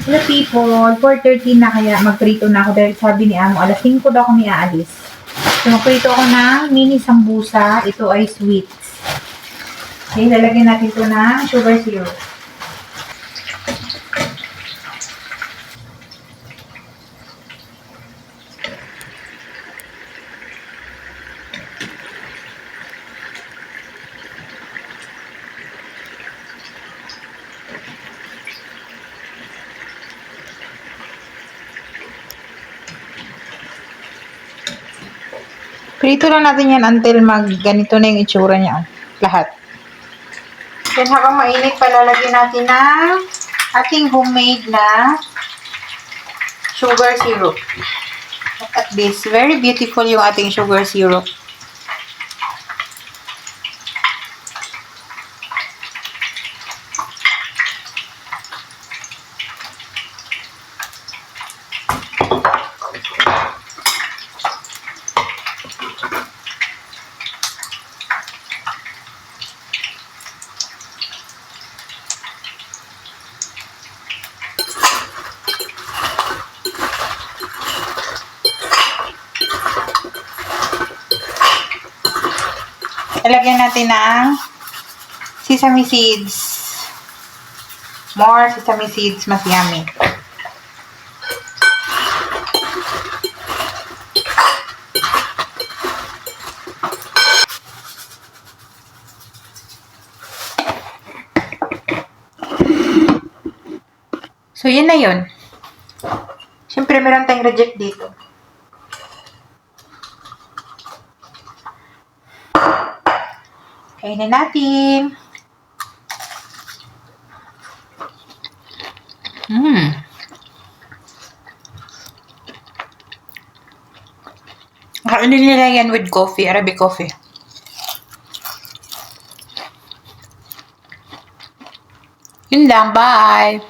Hello people, 4:30 na kaya magprito na ako dahil sabi ni Amo, alas 5 daw kami aalis. So magprito ako ng mini sambusa, ito ay sweets. Okay, lalagyan natin ito ng sugar syrup. Prito lang natin yan until ganito na yung itsura niya. Lahat. Then habang mainit, palalagyan natin ng ating homemade na sugar syrup. At this, very beautiful yung ating sugar syrup. Ilagyan natin ng sesame seeds. More sesame seeds, mas yummy. So, yun na yun. Siyempre, meron tayong reject dito. Kainin natin. Kainin nila yan with coffee, Arabic coffee. Yun lang, bye!